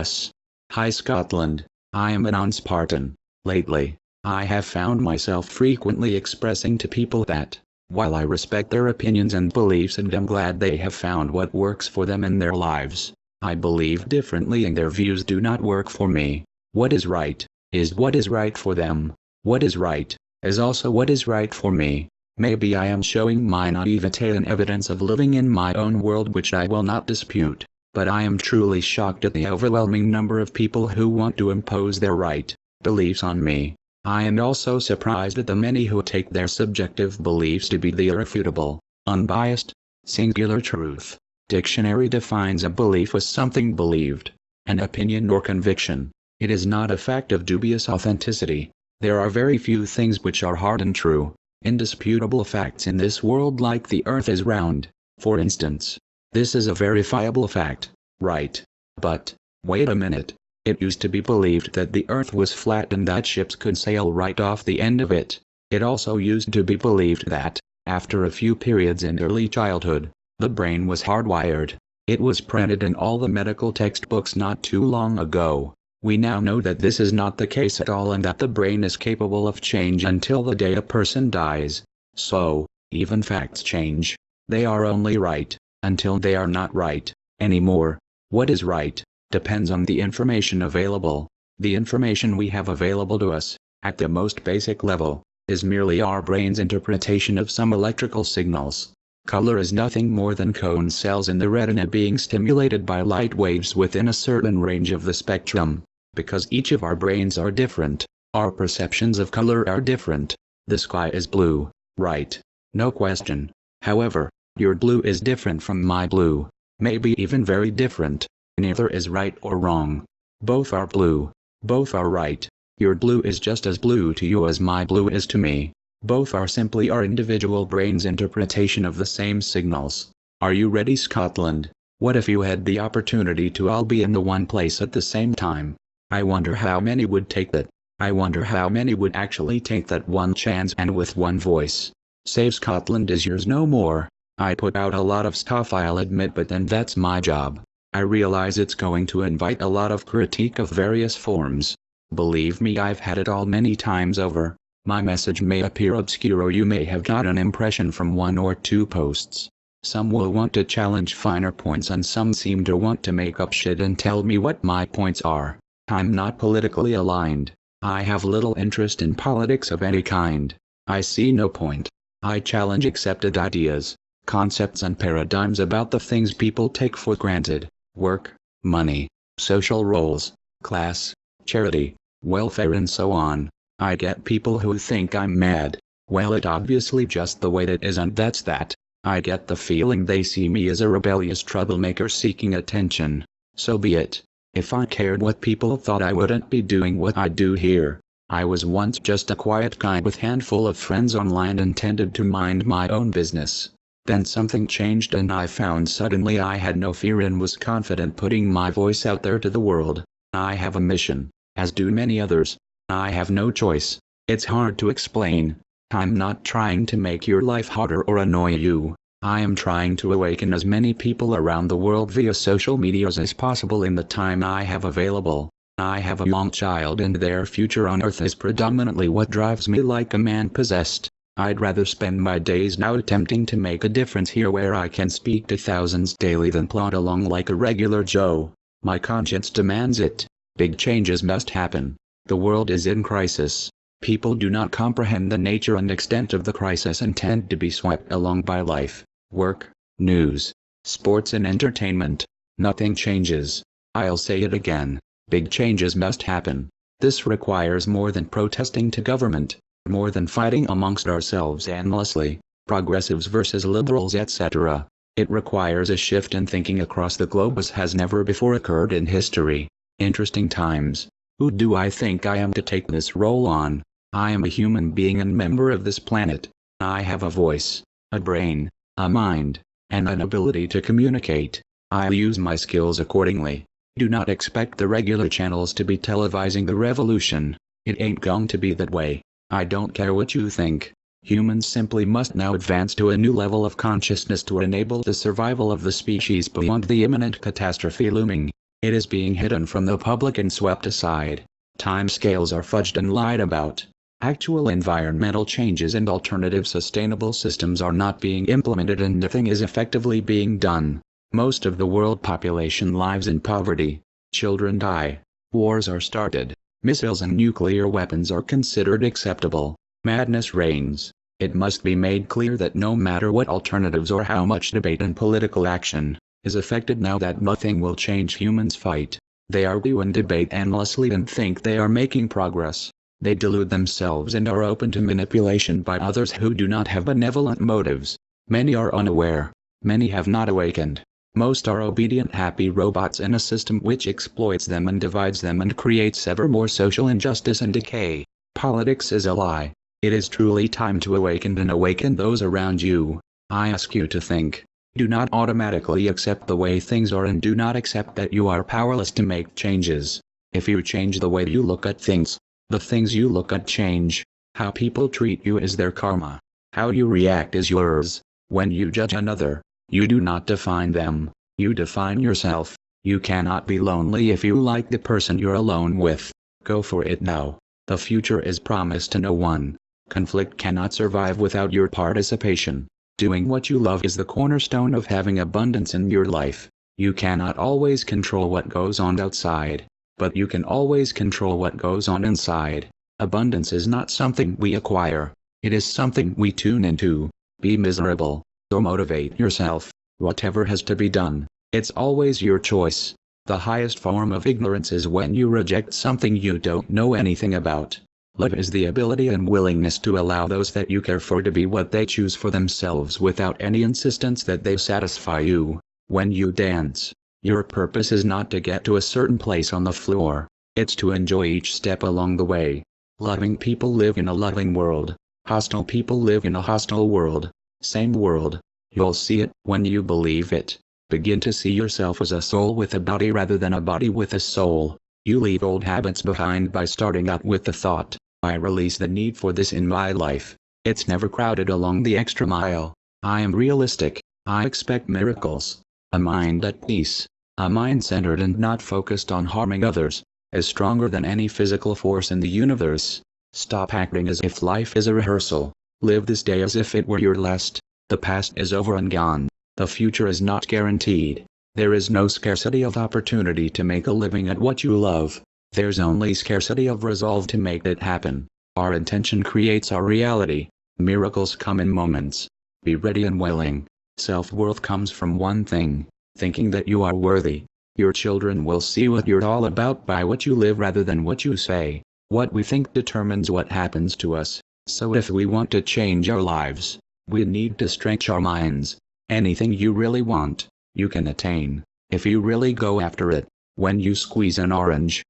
us. Hi Scotland, I am a non-Spartan. Lately, I have found myself frequently expressing to people that, while I respect their opinions and beliefs and am glad they have found what works for them in their lives, I believe differently and their views do not work for me. What is right, is what is right for them. What is right, is also what is right for me. Maybe I am showing my naivete and evidence of living in my own world, which I will not dispute, but I am truly shocked at the overwhelming number of people who want to impose their right beliefs on me. I am also surprised at the many who take their subjective beliefs to be the irrefutable, unbiased, singular truth. Dictionary defines a belief as something believed, an opinion or conviction. It is not a fact of dubious authenticity. There are very few things which are hard and true, indisputable facts in this world, like the earth is round, for instance. This is a verifiable fact, right? But, wait a minute. It used to be believed that the earth was flat and that ships could sail right off the end of it. It also used to be believed that, after a few periods in early childhood, the brain was hardwired. It was printed in all the medical textbooks not too long ago. We now know that this is not the case at all and that the brain is capable of change until the day a person dies. So, even facts change. They are only right, until they are not right, anymore. What is right, depends on the information available. The information we have available to us, at the most basic level, is merely our brain's interpretation of some electrical signals. Color is nothing more than cone cells in the retina being stimulated by light waves within a certain range of the spectrum. Because each of our brains are different, our perceptions of color are different. The sky is blue, right? No question. However, your blue is different from my blue, maybe even very different. Neither is right or wrong. Both are blue. Both are right. Your blue is just as blue to you as my blue is to me. Both are simply our individual brain's interpretation of the same signals. Are you ready, Scotland? What if you had the opportunity to all be in the one place at the same time? I wonder how many would take that. I wonder how many would actually take that one chance and with one voice. Save Scotland is yours no more. I put out a lot of stuff, I'll admit, but then that's my job. I realize it's going to invite a lot of critique of various forms. Believe me, I've had it all many times over. My message may appear obscure, or you may have got an impression from one or two posts. Some will want to challenge finer points and some seem to want to make up shit and tell me what my points are. I'm not politically aligned. I have little interest in politics of any kind. I see no point. I challenge accepted ideas, concepts and paradigms about the things people take for granted. Work, money, social roles, class, charity, welfare and so on. I get people who think I'm mad. Well, it obviously just the way it is and that's that. I get the feeling they see me as a rebellious troublemaker seeking attention. So be it. If I cared what people thought, I wouldn't be doing what I do here. I was once just a quiet guy with handful of friends online and tended to mind my own business. Then something changed and I found suddenly I had no fear and was confident putting my voice out there to the world. I have a mission, as do many others. I have no choice. It's hard to explain. I'm not trying to make your life harder or annoy you. I am trying to awaken as many people around the world via social medias as possible in the time I have available. I have a young child and their future on Earth is predominantly what drives me like a man possessed. I'd rather spend my days now attempting to make a difference here where I can speak to thousands daily than plod along like a regular Joe. My conscience demands it. Big changes must happen. The world is in crisis. People do not comprehend the nature and extent of the crisis and tend to be swept along by life, work, news, sports and entertainment. Nothing changes. I'll say it again. Big changes must happen. This requires more than protesting to government. More than fighting amongst ourselves endlessly, progressives versus liberals etc. It requires a shift in thinking across the globe as has never before occurred in history. Interesting times. Who do I think I am to take this role on? I am a human being and member of this planet. I have a voice, a brain, a mind, and an ability to communicate. I'll use my skills accordingly. Do not expect the regular channels to be televising the revolution. It ain't going to be that way. I don't care what you think. Humans simply must now advance to a new level of consciousness to enable the survival of the species beyond the imminent catastrophe looming. It is being hidden from the public and swept aside. Timescales are fudged and lied about. Actual environmental changes and alternative sustainable systems are not being implemented and nothing is effectively being done. Most of the world population lives in poverty. Children die. Wars are started. Missiles and nuclear weapons are considered acceptable. Madness reigns. It must be made clear that no matter what alternatives or how much debate and political action is affected now, that nothing will change. Humans fight. They argue and debate endlessly and think they are making progress. They delude themselves and are open to manipulation by others who do not have benevolent motives. Many are unaware. Many have not awakened. Most are obedient happy robots in a system which exploits them and divides them and creates ever more social injustice and decay. Politics is a lie. It is truly time to awaken and awaken those around you. I ask you to think. Do not automatically accept the way things are and do not accept that you are powerless to make changes. If you change the way you look at things, the things you look at change. How people treat you is their karma. How you react is yours. When you judge another, you do not define them. You define yourself. You cannot be lonely if you like the person you're alone with. Go for it now. The future is promised to no one. Conflict cannot survive without your participation. Doing what you love is the cornerstone of having abundance in your life. You cannot always control what goes on outside, but you can always control what goes on inside. Abundance is not something we acquire. It is something we tune into. Be miserable, or motivate yourself. Whatever has to be done, it's always your choice. The highest form of ignorance is when you reject something you don't know anything about. Love is the ability and willingness to allow those that you care for to be what they choose for themselves without any insistence that they satisfy you. When you dance, your purpose is not to get to a certain place on the floor. It's to enjoy each step along the way. Loving people live in a loving world. Hostile people live in a hostile world. Same world. You'll see it when you believe it. Begin to see yourself as a soul with a body rather than a body with a soul. You leave old habits behind by starting out with the thought, I release the need for this in my life. It's never crowded along the extra mile. I am realistic. I expect miracles. A mind at peace. A mind centered and not focused on harming others, is stronger than any physical force in the universe. Stop acting as if life is a rehearsal. Live this day as if it were your last. The past is over and gone. The future is not guaranteed. There is no scarcity of opportunity to make a living at what you love. There's only scarcity of resolve to make it happen. Our intention creates our reality. Miracles come in moments. Be ready and willing. Self-worth comes from one thing: thinking that you are worthy. Your children will see what you're all about by what you live rather than what you say. What we think determines what happens to us. So if we want to change our lives, we need to stretch our minds. Anything you really want, you can attain, if you really go after it. When you squeeze an orange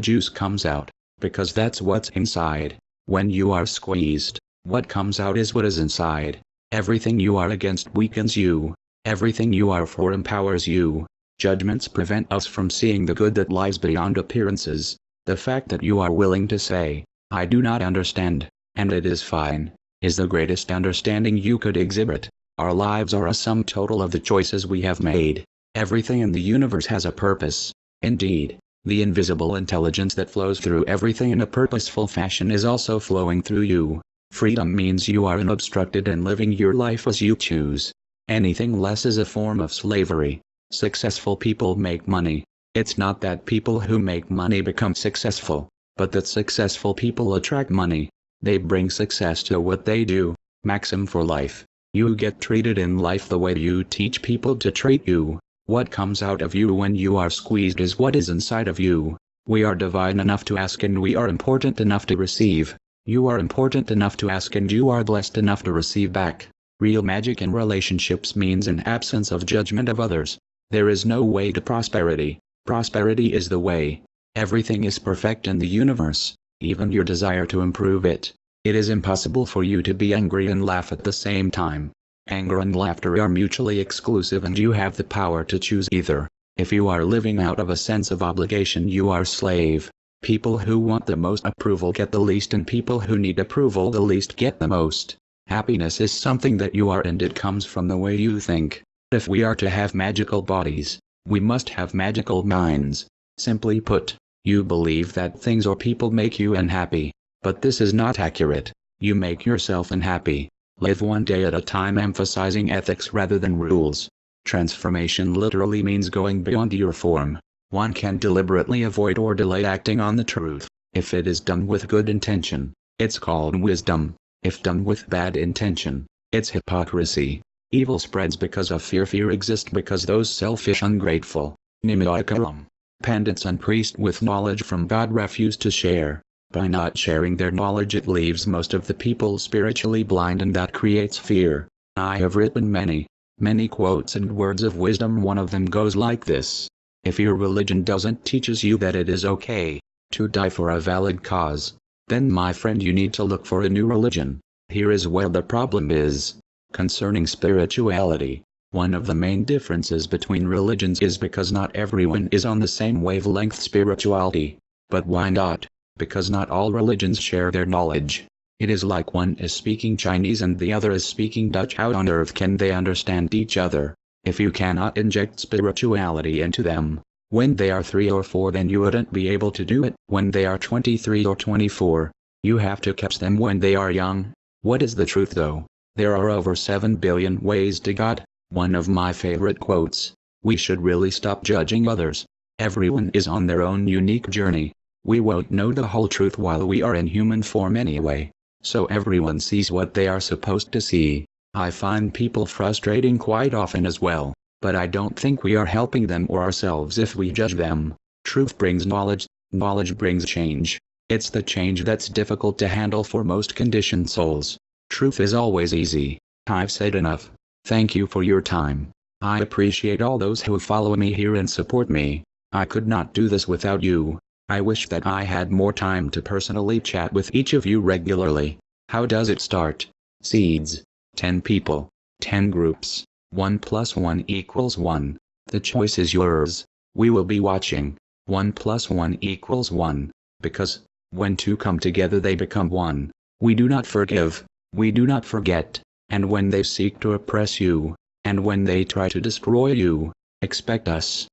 juice comes out, because that's what's inside. When you are squeezed, what comes out is what is inside. Everything you are against weakens you. Everything you are for empowers you. Judgments prevent us from seeing the good that lies beyond appearances. The fact that you are willing to say, I do not understand, and it is fine, is the greatest understanding you could exhibit. Our lives are a sum total of the choices we have made. Everything in the universe has a purpose. Indeed, the invisible intelligence that flows through everything in a purposeful fashion is also flowing through you. Freedom means you are unobstructed and living your life as you choose. Anything less is a form of slavery. Successful people make money. It's not that people who make money become successful, but that successful people attract money. They bring success to what they do. Maxim for life. You get treated in life the way you teach people to treat you. What comes out of you when you are squeezed is what is inside of you. We are divine enough to ask and we are important enough to receive. You are important enough to ask and you are blessed enough to receive back. Real magic in relationships means an absence of judgment of others. There is no way to prosperity. Prosperity is the way. Everything is perfect in the universe, even your desire to improve it. It is impossible for you to be angry and laugh at the same time. Anger and laughter are mutually exclusive and you have the power to choose either. If you are living out of a sense of obligation, you are slave. People who want the most approval get the least and people who need approval the least get the most. Happiness is something that you are and it comes from the way you think. If we are to have magical bodies, We must have magical minds. Simply put, you believe that things or people make you unhappy. But this is not accurate. You make yourself unhappy. Live one day at a time, emphasizing ethics rather than rules. Transformation literally means going beyond your form. One can deliberately avoid or delay acting on the truth. If it is done with good intention, it's called wisdom. If done with bad intention, it's hypocrisy. Evil spreads because of fear. Fear exists because those selfish, ungrateful, Nimiakaram, pandits and priests with knowledge from God refuse to share. By not sharing their knowledge, it leaves most of the people spiritually blind, and that creates fear. I have written many quotes and words of wisdom. One of them goes like this: if your religion doesn't teaches you that it is okay to die for a valid cause, then my friend, you need to look for a new religion. Here is where the problem is. Concerning spirituality, one of the main differences between religions is because not everyone is on the same wavelength spirituality. But why not? Because not all religions share their knowledge. It is like one is speaking Chinese and the other is speaking Dutch. How on earth can they understand each other? If you cannot inject spirituality into them when they are 3 or 4, then you wouldn't be able to do it when they are 23 or 24. You have to catch them when they are young. What is the truth though? There are over 7 billion ways to God. One of my favorite quotes: we should really stop judging others. Everyone is on their own unique journey. We won't know the whole truth while we are in human form anyway. So everyone sees what they are supposed to see. I find people frustrating quite often as well, but I don't think we are helping them or ourselves if we judge them. Truth brings knowledge, knowledge brings change. It's the change that's difficult to handle for most conditioned souls. Truth is always easy. I've said enough. Thank you for your time. I appreciate all those who follow me here and support me. I could not do this without you. I wish that I had more time to personally chat with each of you regularly. How does it start? Seeds. 10 people. 10 groups. 1 + 1 = 1. The choice is yours. We will be watching. 1 + 1 = 1. Because, when two come together they become one. We do not forgive. We do not forget. And when they seek to oppress you, and when they try to destroy you, expect us.